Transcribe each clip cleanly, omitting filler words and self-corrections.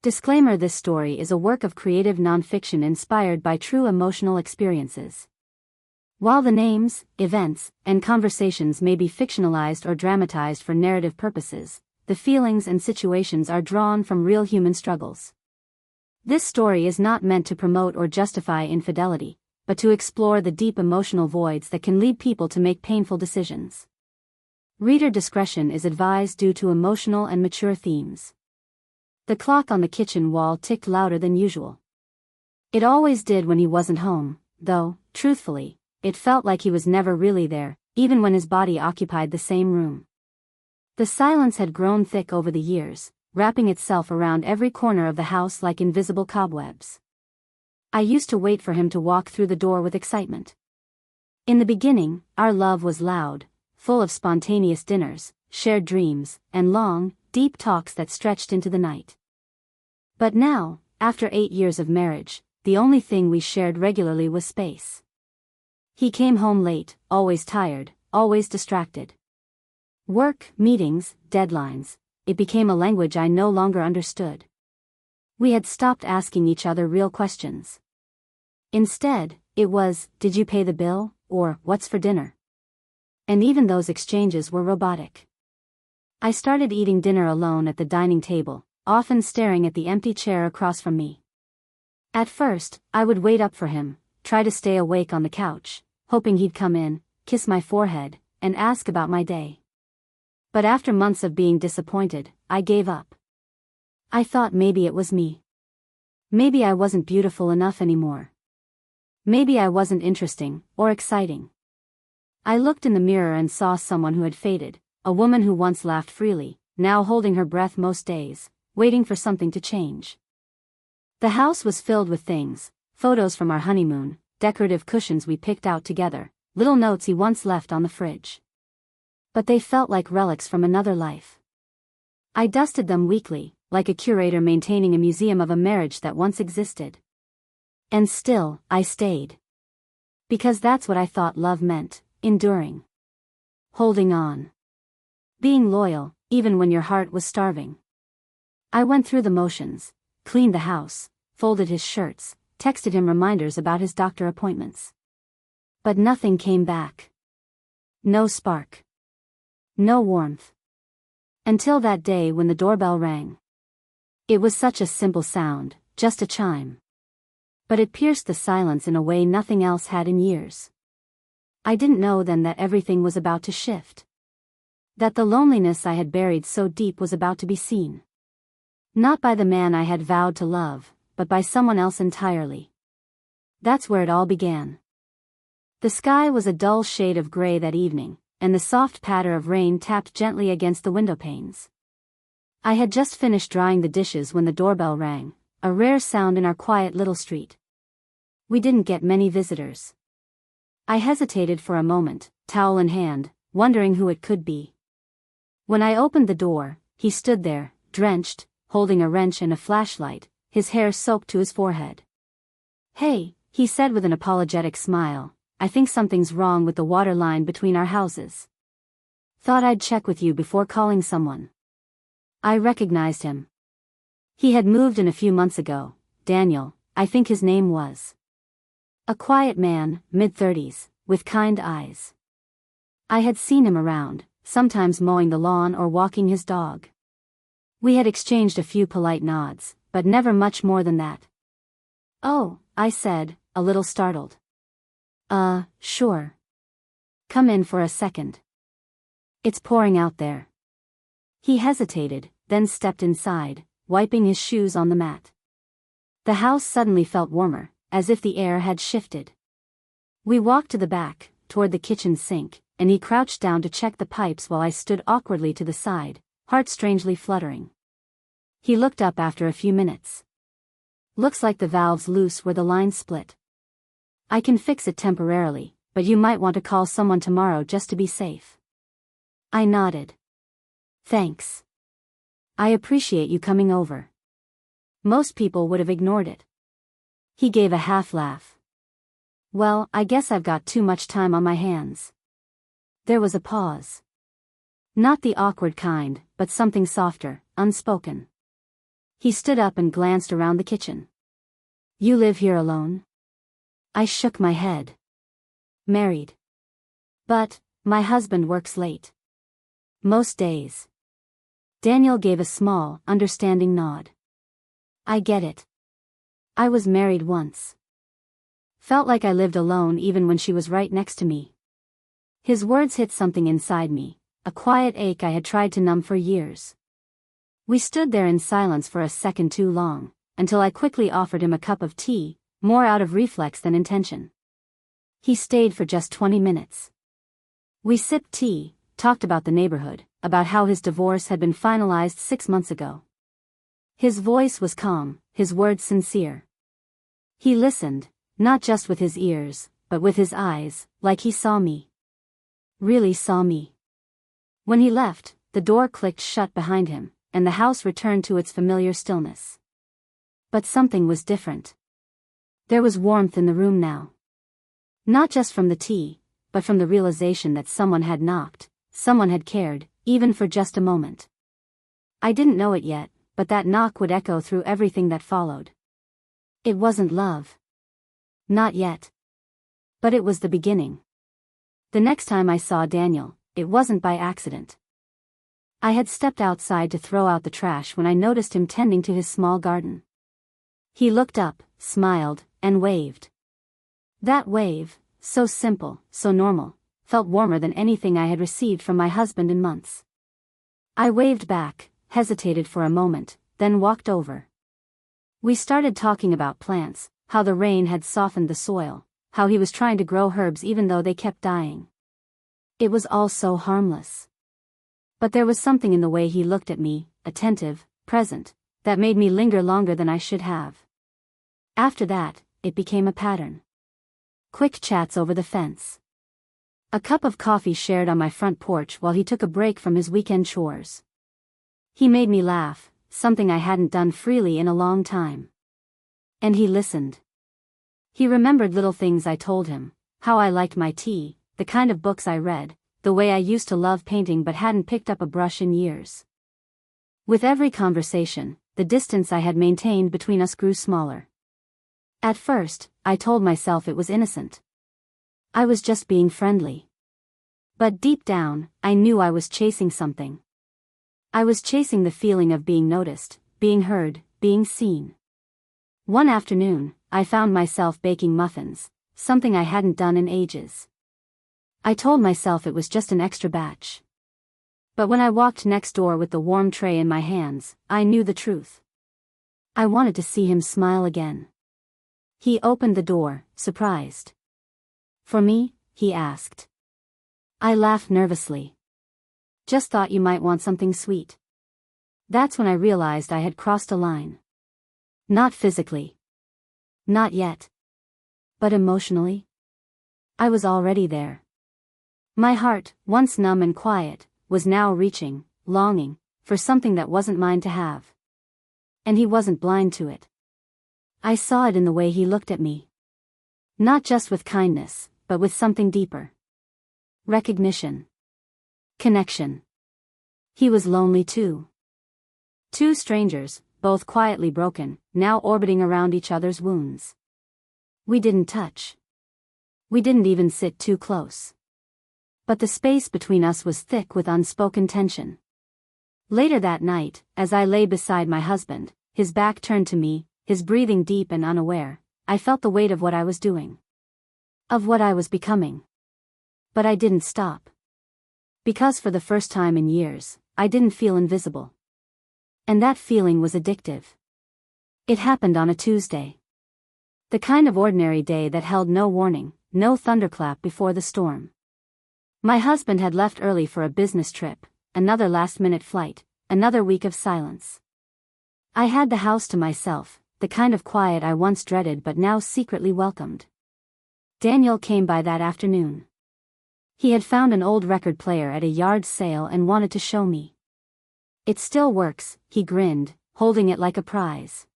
Disclaimer: this story is a work of creative nonfiction inspired by true emotional experiences. While the names, events, and conversations may be fictionalized or dramatized for narrative purposes, the feelings and situations are drawn from real human struggles. This story is not meant to promote or justify infidelity, but to explore the deep emotional voids that can lead people to make painful decisions. Reader discretion is advised due to emotional and mature themes. The clock on the kitchen wall ticked louder than usual. It always did when he wasn't home, though, truthfully, it felt like he was never really there, even when his body occupied the same room. The silence had grown thick over the years, wrapping itself around every corner of the house like invisible cobwebs. I used to wait for him to walk through the door with excitement. In the beginning, our love was loud, full of spontaneous dinners, shared dreams, and long, deep talks that stretched into the night. But now, after 8 years of marriage, the only thing we shared regularly was space. He came home late, always tired, always distracted. Work, meetings, deadlines, it became a language I no longer understood. We had stopped asking each other real questions. Instead, it was, "Did you pay the bill?" or "What's for dinner?" And even those exchanges were robotic. I started eating dinner alone at the dining table, often staring at the empty chair across from me. At first, I would wait up for him, try to stay awake on the couch, hoping he'd come in, kiss my forehead, and ask about my day. But after months of being disappointed, I gave up. I thought maybe it was me. Maybe I wasn't beautiful enough anymore. Maybe I wasn't interesting or exciting. I looked in the mirror and saw someone who had faded, a woman who once laughed freely, now holding her breath most days, waiting for something to change. The house was filled with things: photos from our honeymoon, decorative cushions we picked out together, little notes he once left on the fridge. But they felt like relics from another life. I dusted them weekly, like a curator maintaining a museum of a marriage that once existed. And still, I stayed. Because that's what I thought love meant: enduring. Holding on. Being loyal, even when your heart was starving. I went through the motions, cleaned the house, folded his shirts, texted him reminders about his doctor appointments. But nothing came back. No spark. No warmth. Until that day when the doorbell rang. It was such a simple sound, just a chime. But it pierced the silence in a way nothing else had in years. I didn't know then that everything was about to shift. That the loneliness I had buried so deep was about to be seen. Not by the man I had vowed to love, but by someone else entirely. That's where it all began. The sky was a dull shade of gray that evening, and the soft patter of rain tapped gently against the window panes. I had just finished drying the dishes when the doorbell rang, a rare sound in our quiet little street. We didn't get many visitors. I hesitated for a moment, towel in hand, wondering who it could be. When I opened the door, he stood there, drenched, holding a wrench and a flashlight, his hair soaked to his forehead. "Hey," he said with an apologetic smile, "I think something's wrong with the water line between our houses. Thought I'd check with you before calling someone." I recognized him. He had moved in a few months ago. Daniel, I think his name was. A quiet man, mid-30s, with kind eyes. I had seen him around, sometimes mowing the lawn or walking his dog. We had exchanged a few polite nods, but never much more than that. "Oh," I said, a little startled. Sure. Come in for a second. It's pouring out there." He hesitated, then stepped inside, wiping his shoes on the mat. The house suddenly felt warmer, as if the air had shifted. We walked to the back, toward the kitchen sink, and he crouched down to check the pipes while I stood awkwardly to the side, heart strangely fluttering. He looked up after a few minutes. "Looks like the valve's loose where the line split. I can fix it temporarily, but you might want to call someone tomorrow just to be safe." I nodded. "Thanks. I appreciate you coming over." Most people would have ignored it. He gave a half laugh. "Well, I guess I've got too much time on my hands." There was a pause. Not the awkward kind, but something softer, unspoken. He stood up and glanced around the kitchen. "You live here alone?" I shook my head. "Married. But my husband works late. Most days." Daniel gave a small, understanding nod. "I get it. I was married once. Felt like I lived alone even when she was right next to me." His words hit something inside me, a quiet ache I had tried to numb for years. We stood there in silence for a second too long, until I quickly offered him a cup of tea, more out of reflex than intention. He stayed for just 20 minutes. We sipped tea, talked about the neighborhood, about how his divorce had been finalized 6 months ago. His voice was calm, his words sincere. He listened, not just with his ears, but with his eyes, like he saw me. Really saw me. When he left, the door clicked shut behind him, and the house returned to its familiar stillness. But something was different. There was warmth in the room now. Not just from the tea, but from the realization that someone had knocked, someone had cared, even for just a moment. I didn't know it yet, but that knock would echo through everything that followed. It wasn't love. Not yet. But it was the beginning. The next time I saw Daniel, it wasn't by accident. I had stepped outside to throw out the trash when I noticed him tending to his small garden. He looked up, smiled, and waved. That wave, so simple, so normal, felt warmer than anything I had received from my husband in months. I waved back, hesitated for a moment, then walked over. We started talking about plants, how the rain had softened the soil, how he was trying to grow herbs even though they kept dying. It was all so harmless. But there was something in the way he looked at me, attentive, present, that made me linger longer than I should have. After that, it became a pattern. Quick chats over the fence. A cup of coffee shared on my front porch while he took a break from his weekend chores. He made me laugh, something I hadn't done freely in a long time. And he listened. He remembered little things I told him, how I liked my tea, the kind of books I read, the way I used to love painting but hadn't picked up a brush in years. With every conversation, the distance I had maintained between us grew smaller. At first, I told myself it was innocent. I was just being friendly. But deep down, I knew I was chasing something. I was chasing the feeling of being noticed, being heard, being seen. One afternoon, I found myself baking muffins, something I hadn't done in ages. I told myself it was just an extra batch. But when I walked next door with the warm tray in my hands, I knew the truth. I wanted to see him smile again. He opened the door, surprised. "For me?" he asked. I laughed nervously. "Just thought you might want something sweet." That's when I realized I had crossed a line. Not physically. Not yet. But emotionally? I was already there. My heart, once numb and quiet, was now reaching, longing, for something that wasn't mine to have. And he wasn't blind to it. I saw it in the way he looked at me. Not just with kindness, but with something deeper. Recognition. Connection. He was lonely too. Two strangers, both quietly broken, now orbiting around each other's wounds. We didn't touch. We didn't even sit too close. But the space between us was thick with unspoken tension. Later that night, as I lay beside my husband, his back turned to me, his breathing deep and unaware, I felt the weight of what I was doing. Of what I was becoming. But I didn't stop. Because for the first time in years, I didn't feel invisible. And that feeling was addictive. It happened on a Tuesday. The kind of ordinary day that held no warning, no thunderclap before the storm. My husband had left early for a business trip, another last-minute flight, another week of silence. I had the house to myself, the kind of quiet I once dreaded but now secretly welcomed. Daniel came by that afternoon. He had found an old record player at a yard sale and wanted to show me. "It still works," he grinned, holding it like a prize.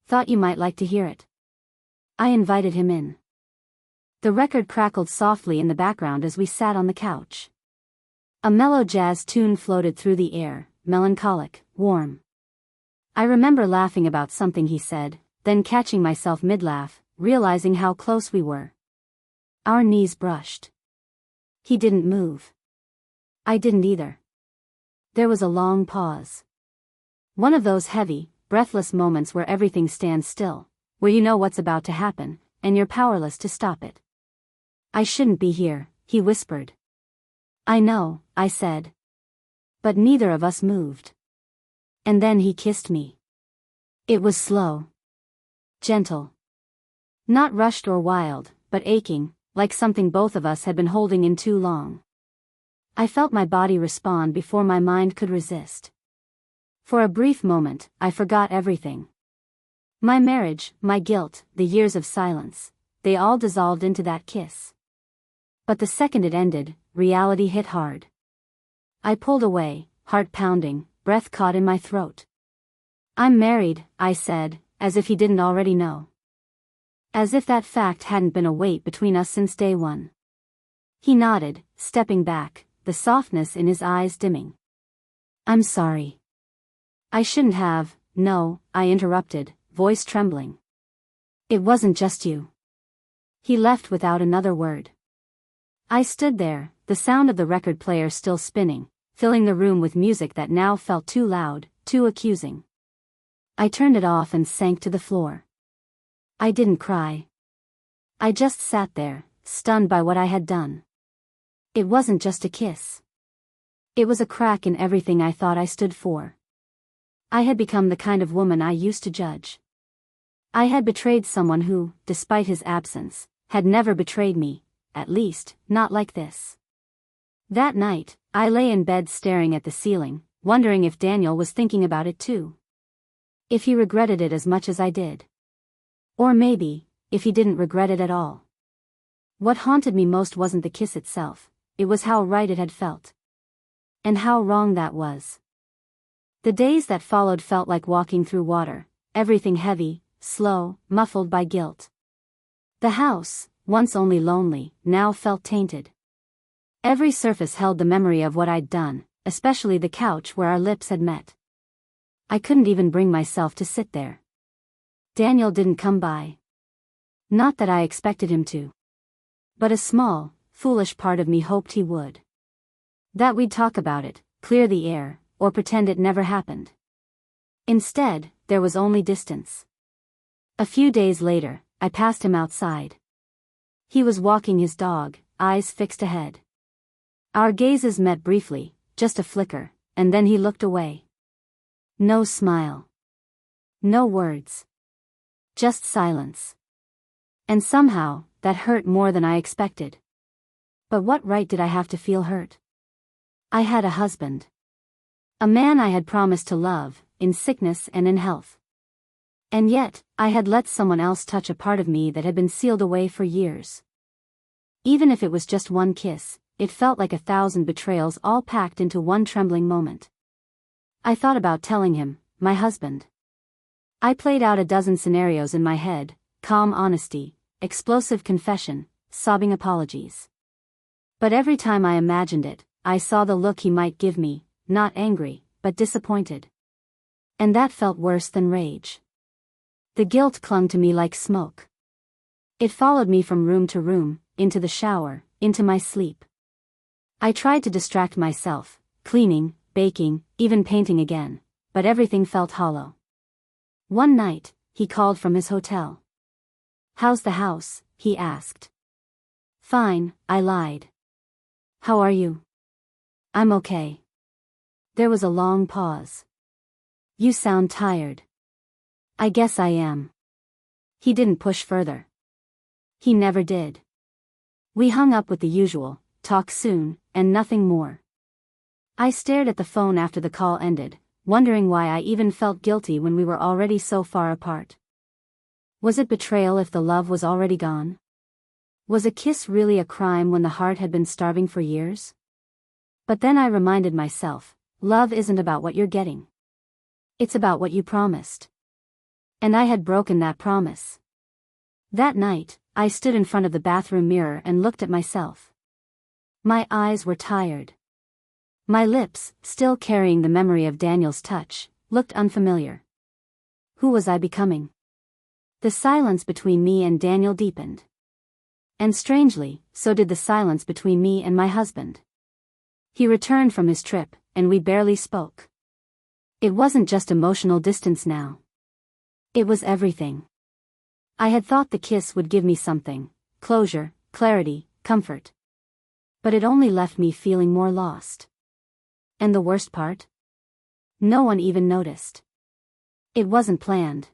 "Thought you might like to hear it." I invited him in. The record crackled softly in the background as we sat on the couch. A mellow jazz tune floated through the air, melancholic, warm. I remember laughing about something he said, then catching myself mid-laugh, realizing how close we were. Our knees brushed. He didn't move. I didn't either. There was a long pause. One of those heavy, breathless moments where everything stands still, where you know what's about to happen, and you're powerless to stop it. I shouldn't be here, he whispered. I know, I said. But neither of us moved. And then he kissed me. It was slow. Gentle. Not rushed or wild, but aching, like something both of us had been holding in too long. I felt my body respond before my mind could resist. For a brief moment, I forgot everything. My marriage, my guilt, the years of silence, they all dissolved into that kiss. But the second it ended, reality hit hard. I pulled away, heart pounding, breath caught in my throat. I'm married, I said, as if he didn't already know. As if that fact hadn't been a weight between us since day one. He nodded, stepping back, the softness in his eyes dimming. I'm sorry. I shouldn't have, no, I interrupted, voice trembling. It wasn't just you. He left without another word. I stood there, the sound of the record player still spinning, filling the room with music that now felt too loud, too accusing. I turned it off and sank to the floor. I didn't cry. I just sat there, stunned by what I had done. It wasn't just a kiss. It was a crack in everything I thought I stood for. I had become the kind of woman I used to judge. I had betrayed someone who, despite his absence, had never betrayed me, at least, not like this. That night, I lay in bed staring at the ceiling, wondering if Daniel was thinking about it too. If he regretted it as much as I did. Or maybe, if he didn't regret it at all. What haunted me most wasn't the kiss itself, it was how right it had felt. And how wrong that was. The days that followed felt like walking through water, everything heavy, slow, muffled by guilt. The house, once only lonely, now felt tainted. Every surface held the memory of what I'd done, especially the couch where our lips had met. I couldn't even bring myself to sit there. Daniel didn't come by. Not that I expected him to. But a small, foolish part of me hoped he would. That we'd talk about it, clear the air, or pretend it never happened. Instead, there was only distance. A few days later, I passed him outside. He was walking his dog, eyes fixed ahead. Our gazes met briefly, just a flicker, and then he looked away. No smile. No words. Just silence. And somehow, that hurt more than I expected. But what right did I have to feel hurt? I had a husband. A man I had promised to love, in sickness and in health. And yet, I had let someone else touch a part of me that had been sealed away for years. Even if it was just one kiss, it felt like 1,000 betrayals all packed into one trembling moment. I thought about telling him, my husband. I played out a dozen scenarios in my head, calm honesty, explosive confession, sobbing apologies. But every time I imagined it, I saw the look he might give me, not angry, but disappointed. And that felt worse than rage. The guilt clung to me like smoke. It followed me from room to room, into the shower, into my sleep. I tried to distract myself, cleaning, baking, even painting again, but everything felt hollow. One night, he called from his hotel. How's the house? He asked. Fine, I lied. How are you? I'm okay. There was a long pause. You sound tired. I guess I am. He didn't push further. He never did. We hung up with the usual, talk soon, and nothing more. I stared at the phone after the call ended, wondering why I even felt guilty when we were already so far apart. Was it betrayal if the love was already gone? Was a kiss really a crime when the heart had been starving for years? But then I reminded myself, love isn't about what you're getting. It's about what you promised. And I had broken that promise. That night, I stood in front of the bathroom mirror and looked at myself. My eyes were tired. My lips, still carrying the memory of Daniel's touch, looked unfamiliar. Who was I becoming? The silence between me and Daniel deepened. And strangely, so did the silence between me and my husband. He returned from his trip, and we barely spoke. It wasn't just emotional distance now. It was everything. I had thought the kiss would give me something: closure, clarity, comfort. But it only left me feeling more lost. And the worst part? No one even noticed. It wasn't planned.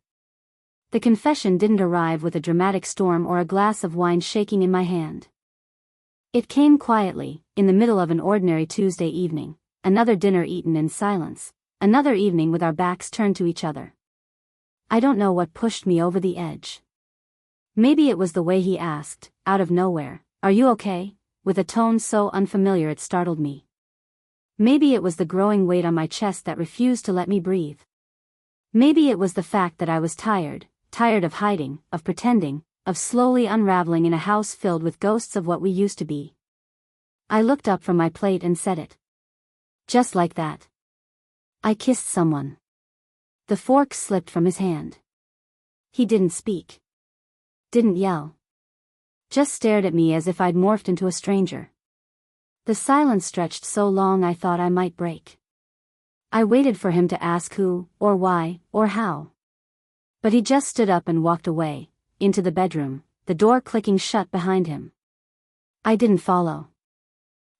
The confession didn't arrive with a dramatic storm or a glass of wine shaking in my hand. It came quietly, in the middle of an ordinary Tuesday evening, another dinner eaten in silence, another evening with our backs turned to each other. I don't know what pushed me over the edge. Maybe it was the way he asked, out of nowhere, "Are you okay?" with a tone so unfamiliar it startled me. Maybe it was the growing weight on my chest that refused to let me breathe. Maybe it was the fact that I was tired of hiding, of pretending, of slowly unraveling in a house filled with ghosts of what we used to be. I looked up from my plate and said it. Just like that. I kissed someone. The fork slipped from his hand. He didn't speak. Didn't yell. Just stared at me as if I'd morphed into a stranger. The silence stretched so long I thought I might break. I waited for him to ask who, or why, or how. But he just stood up and walked away, into the bedroom, the door clicking shut behind him. I didn't follow.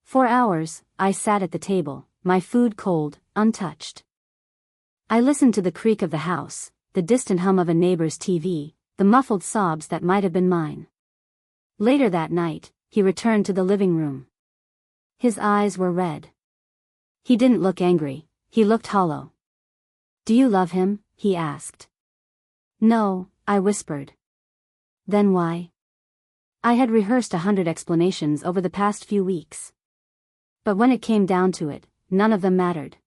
For hours, I sat at the table, my food cold, untouched. I listened to the creak of the house, the distant hum of a neighbor's TV, the muffled sobs that might have been mine. Later that night, he returned to the living room. His eyes were red. He didn't look angry, he looked hollow. "Do you love him?" he asked. "No," I whispered. "Then why?" I had rehearsed 100 explanations over the past few weeks. But when it came down to it, none of them mattered.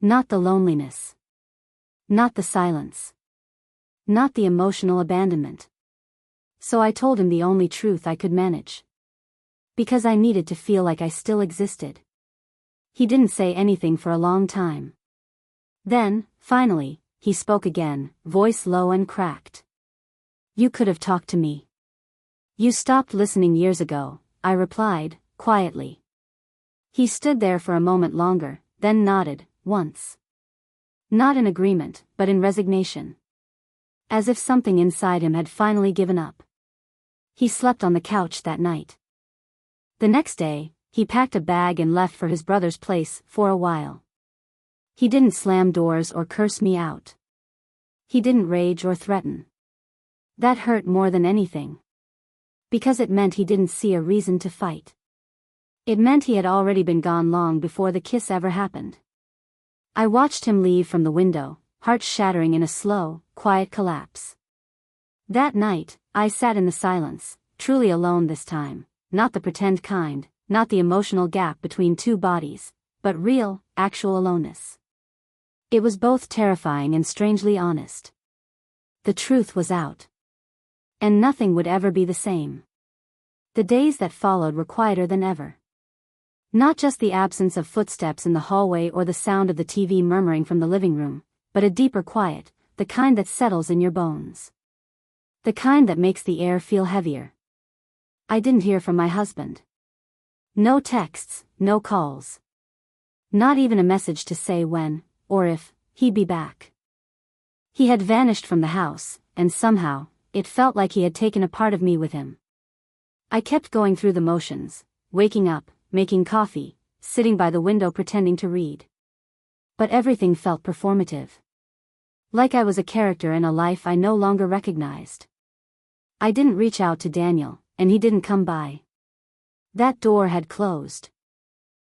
Not the loneliness. Not the silence. Not the emotional abandonment. So I told him the only truth I could manage. Because I needed to feel like I still existed. He didn't say anything for a long time. Then, finally, he spoke again, voice low and cracked. "You could have talked to me. You stopped listening years ago," I replied, quietly. He stood there for a moment longer, then nodded, once. Not in agreement, but in resignation. As if something inside him had finally given up. He slept on the couch that night. The next day, he packed a bag and left for his brother's place for a while. He didn't slam doors or curse me out. He didn't rage or threaten. That hurt more than anything. Because it meant he didn't see a reason to fight. It meant he had already been gone long before the kiss ever happened. I watched him leave from the window, heart shattering in a slow, quiet collapse. That night, I sat in the silence, truly alone this time, not the pretend kind, not the emotional gap between two bodies, but real, actual aloneness. It was both terrifying and strangely honest. The truth was out. And nothing would ever be the same. The days that followed were quieter than ever. Not just the absence of footsteps in the hallway or the sound of the TV murmuring from the living room, but a deeper quiet, the kind that settles in your bones. The kind that makes the air feel heavier. I didn't hear from my husband. No texts, no calls. Not even a message to say when, or if, he'd be back. He had vanished from the house, and somehow, it felt like he had taken a part of me with him. I kept going through the motions, waking up, making coffee, sitting by the window pretending to read. But everything felt performative. Like I was a character in a life I no longer recognized. I didn't reach out to Daniel, and he didn't come by. That door had closed.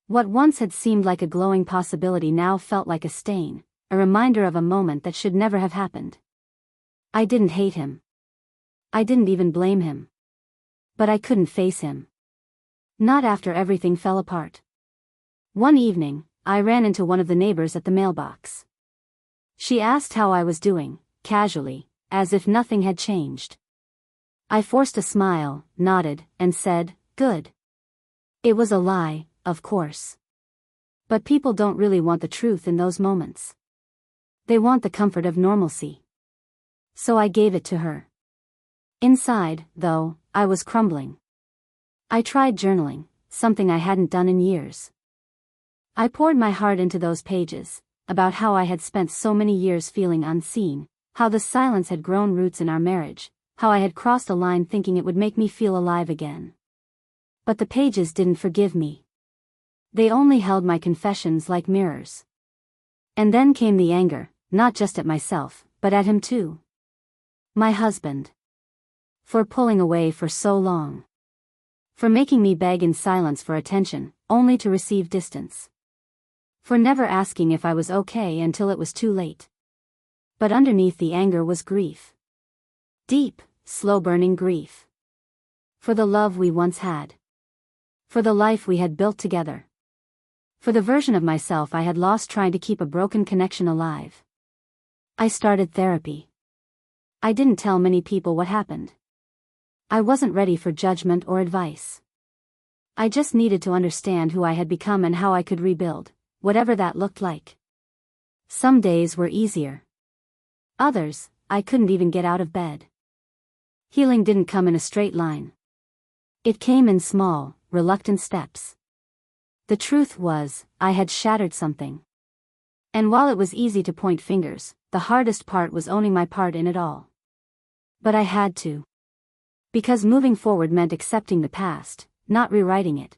What once had seemed like a glowing possibility now felt like a stain, a reminder of a moment that should never have happened. I didn't hate him. I didn't even blame him. But I couldn't face him. Not after everything fell apart. One evening, I ran into one of the neighbors at the mailbox. She asked how I was doing, casually, as if nothing had changed. I forced a smile, nodded, and said, "Good." It was a lie, of course. But people don't really want the truth in those moments. They want the comfort of normalcy. So I gave it to her. Inside, though, I was crumbling. I tried journaling, something I hadn't done in years. I poured my heart into those pages, about how I had spent so many years feeling unseen, how the silence had grown roots in our marriage, how I had crossed a line thinking it would make me feel alive again. But the pages didn't forgive me. They only held my confessions like mirrors. And then came the anger, not just at myself, but at him too. My husband. For pulling away for so long. For making me beg in silence for attention, only to receive distance. For never asking if I was okay until it was too late. But underneath the anger was grief. Deep, slow-burning grief. For the love we once had. For the life we had built together. For the version of myself I had lost trying to keep a broken connection alive. I started therapy. I didn't tell many people what happened. I wasn't ready for judgment or advice. I just needed to understand who I had become and how I could rebuild, whatever that looked like. Some days were easier. Others, I couldn't even get out of bed. Healing didn't come in a straight line. It came in small, reluctant steps. The truth was, I had shattered something. And while it was easy to point fingers, the hardest part was owning my part in it all. But I had to. Because moving forward meant accepting the past, not rewriting it.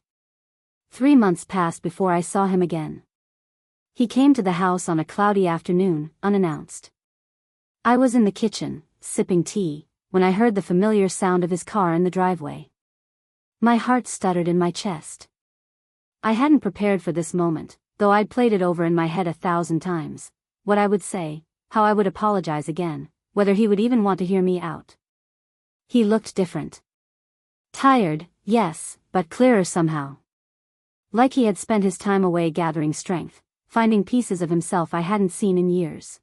3 months passed before I saw him again. He came to the house on a cloudy afternoon, unannounced. I was in the kitchen, sipping tea, when I heard the familiar sound of his car in the driveway. My heart stuttered in my chest. I hadn't prepared for this moment, though I'd played it over in my head 1,000 times, what I would say, how I would apologize again, whether he would even want to hear me out. He looked different. Tired, yes, but clearer somehow. Like he had spent his time away gathering strength, finding pieces of himself I hadn't seen in years.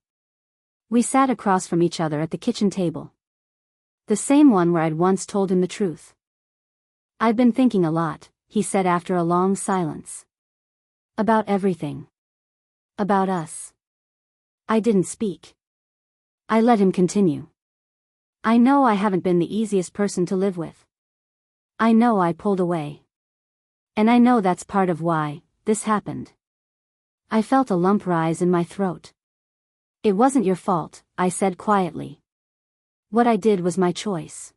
We sat across from each other at the kitchen table. The same one where I'd once told him the truth. "I've been thinking a lot," he said after a long silence. "About everything. About us." I didn't speak. I let him continue. "I know I haven't been the easiest person to live with. I know I pulled away. And I know that's part of why this happened." I felt a lump rise in my throat. "It wasn't your fault," I said quietly. "What I did was my choice.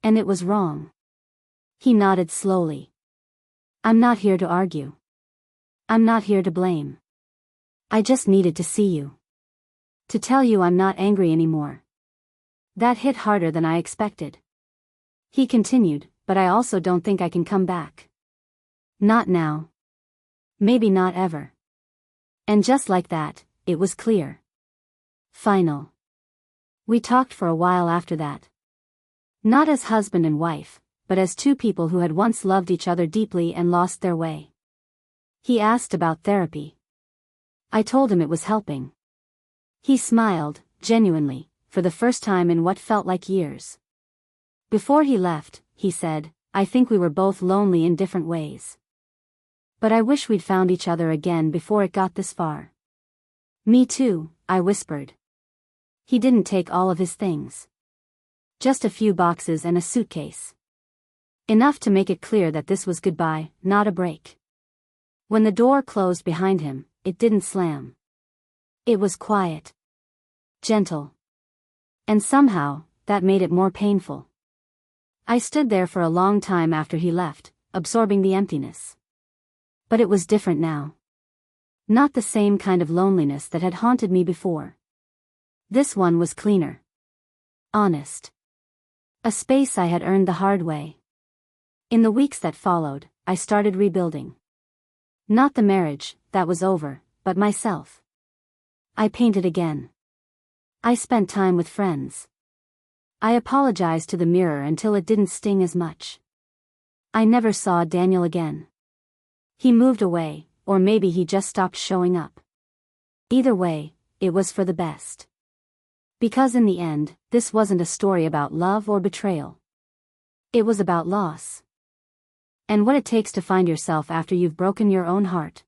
And it was wrong." He nodded slowly. "I'm not here to argue. I'm not here to blame. I just needed to see you. To tell you I'm not angry anymore." That hit harder than I expected. He continued, "But I also don't think I can come back. Not now. Maybe not ever." And just like that, it was clear. Final. We talked for a while after that. Not as husband and wife, but as two people who had once loved each other deeply and lost their way. He asked about therapy. I told him it was helping. He smiled, genuinely, for the first time in what felt like years. Before he left, he said, "I think we were both lonely in different ways. But I wish we'd found each other again before it got this far." "Me too," I whispered. He didn't take all of his things. Just a few boxes and a suitcase. Enough to make it clear that this was goodbye, not a break. When the door closed behind him, it didn't slam. It was quiet. Gentle. And somehow, that made it more painful. I stood there for a long time after he left, absorbing the emptiness. But it was different now. Not the same kind of loneliness that had haunted me before. This one was cleaner. Honest. A space I had earned the hard way. In the weeks that followed, I started rebuilding. Not the marriage, that was over, but myself. I painted again. I spent time with friends. I apologized to the mirror until it didn't sting as much. I never saw Daniel again. He moved away, or maybe he just stopped showing up. Either way, it was for the best. Because in the end, this wasn't a story about love or betrayal. It was about loss. And what it takes to find yourself after you've broken your own heart.